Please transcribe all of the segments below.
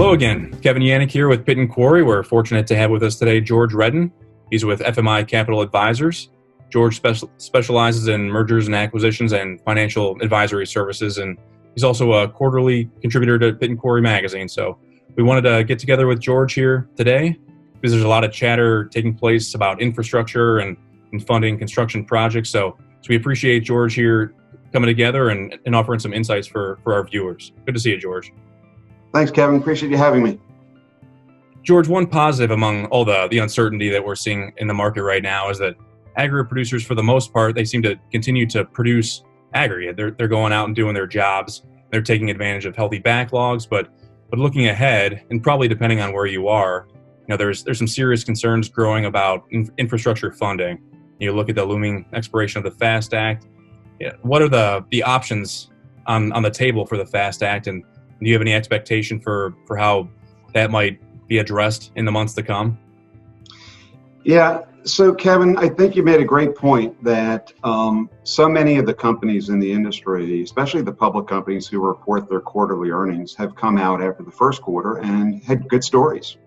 Hello again, Kevin Yannick here with Pit Quarry. We're fortunate to have with us today George Reddin. He's with FMI Capital Advisors. George specializes in mergers and acquisitions and financial advisory services, and he's also a quarterly contributor to Pit Quarry magazine. So we wanted to get together with George here today because there's a lot of chatter taking place about infrastructure and funding construction projects. So we appreciate George here coming together and offering some insights for our viewers. Good to see you, George. Thanks, Kevin. Appreciate you having me. George, one positive among all the uncertainty that we're seeing in the market right now is that aggregate producers, for the most part, they seem to continue to produce aggregate. They're going out and doing their jobs. They're taking advantage of healthy backlogs, but looking ahead, and probably depending on where you are, there's some serious concerns growing about infrastructure funding. You look at the looming expiration of the FAST Act. What are the options on the table for the FAST Act, and do you have any expectation for how that might be addressed in the months to come? Yeah, so Kevin, I think you made a great point that so many of the companies in the industry, especially the public companies who report their quarterly earnings, have come out after the first quarter and had good stories.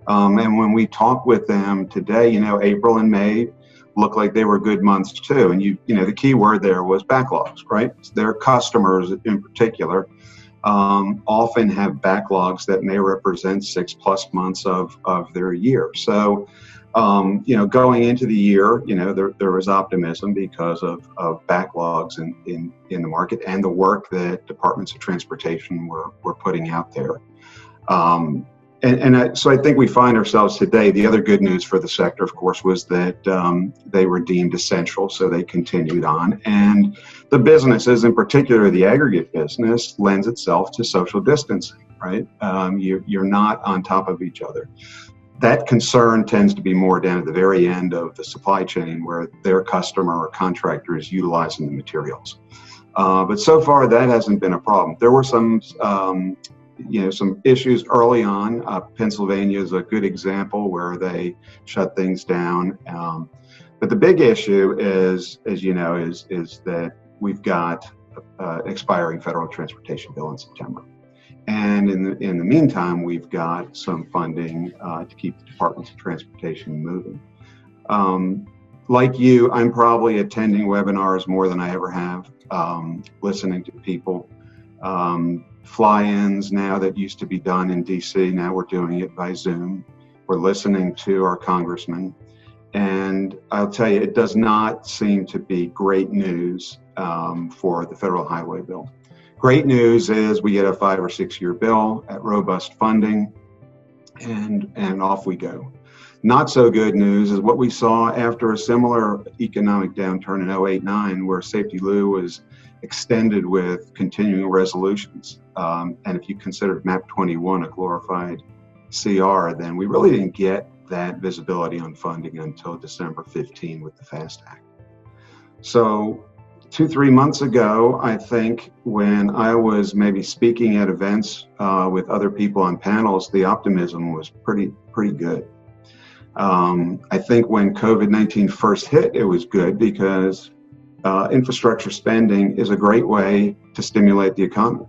And when we talk with them today, April and May look like they were good months too. And the key word there was backlogs, right? Their customers in particular often have backlogs that may represent 6+ months of their year. So, going into the year, there was optimism because of backlogs in the market and the work that departments of transportation were putting out there. So I think we find ourselves today, the other good news for the sector, of course, was that they were deemed essential, so they continued on. And the businesses, in particular the aggregate business, lends itself to social distancing, right? You're not on top of each other. That concern tends to be more down at the very end of the supply chain where their customer or contractor is utilizing the materials. But so far, that hasn't been a problem. There were some issues early on. Pennsylvania is a good example where they shut things down. But the big issue is that we've got expiring federal transportation bill in September. And in the meantime, we've got some funding to keep the departments of transportation moving. Like you, I'm probably attending webinars more than I ever have, listening to people. Fly-ins now that used to be done in DC, now we're doing it by Zoom. We're listening to our congressman. And I'll tell you, it does not seem to be great news for the federal highway bill. Great news is we get a 5 or 6 year bill at robust funding, and off we go. Not so good news is what we saw after a similar economic downturn in 08-09, where Safety Lou was extended with continuing resolutions. And if you considered MAP 21 a glorified CR, then we really didn't get that visibility on funding until December 15 with the FAST Act. So 2-3 months ago, I think, when I was maybe speaking at events with other people on panels, the optimism was pretty good. I think when COVID-19 first hit, it was good because infrastructure spending is a great way to stimulate the economy.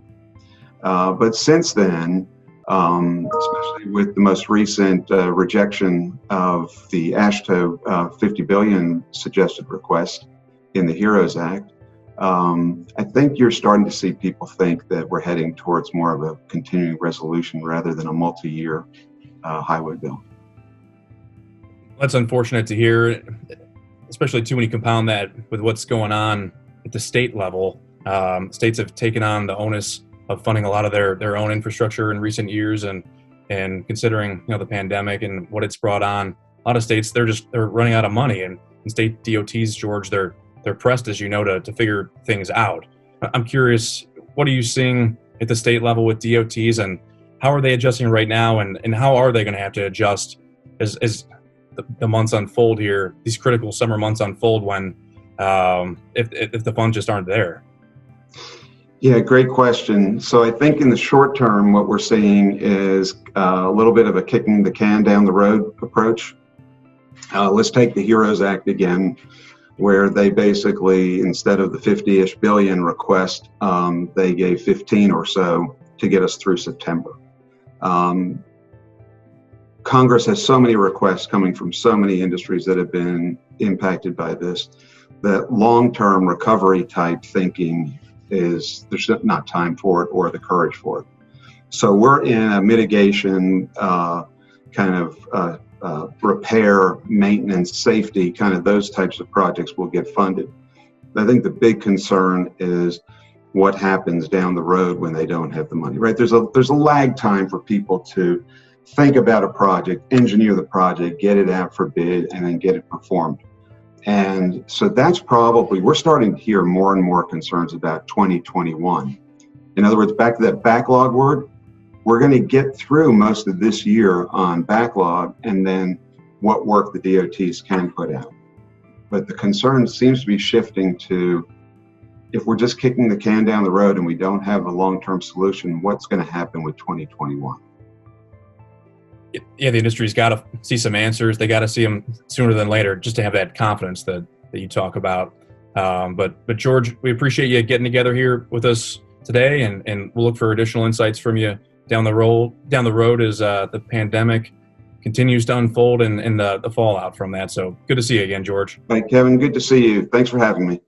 But since then, especially with the most recent rejection of the AASHTO $50 billion suggested request in the HEROES Act, I think you're starting to see people think that we're heading towards more of a continuing resolution rather than a multi-year highway bill. That's unfortunate to hear, especially too when you compound that with what's going on at the state level. States have taken on the onus of funding a lot of their own infrastructure in recent years, and considering the pandemic and what it's brought on, a lot of states they're running out of money, and state DOTs, George, they're pressed, as you know, to figure things out. I'm curious, what are you seeing at the state level with DOTs, and how are they adjusting right now, and how are they going to have to adjust as the months unfold here, these critical summer months unfold, when if the funds just aren't there? Yeah, great question. So I think in the short term, what we're seeing is a little bit of a kicking the can down the road approach. Let's take the HEROES Act again, where they basically, instead of the 50-ish billion request, they gave 15 or so to get us through September. Congress has so many requests coming from so many industries that have been impacted by this, that long-term recovery type thinking there's not time for it or the courage for it. So we're in a mitigation repair, maintenance, safety, kind of those types of projects will get funded. I think the big concern is what happens down the road when they don't have the money, right? There's a lag time for people to think about a project, engineer the project, get it out for bid, and then get it performed. And so that's probably, we're starting to hear more and more concerns about 2021. In other words, back to that backlog word, we're going to get through most of this year on backlog and then what work the DOTs can put out. But the concern seems to be shifting to, if we're just kicking the can down the road and we don't have a long-term solution, what's going to happen with 2021? Yeah, the industry's got to see some answers. They got to see them sooner than later, just to have that confidence that you talk about. But George, we appreciate you getting together here with us today, and we'll look for additional insights from you down the road as the pandemic continues to unfold and the fallout from that. So good to see you again, George. Hi, Kevin. Good to see you. Thanks for having me.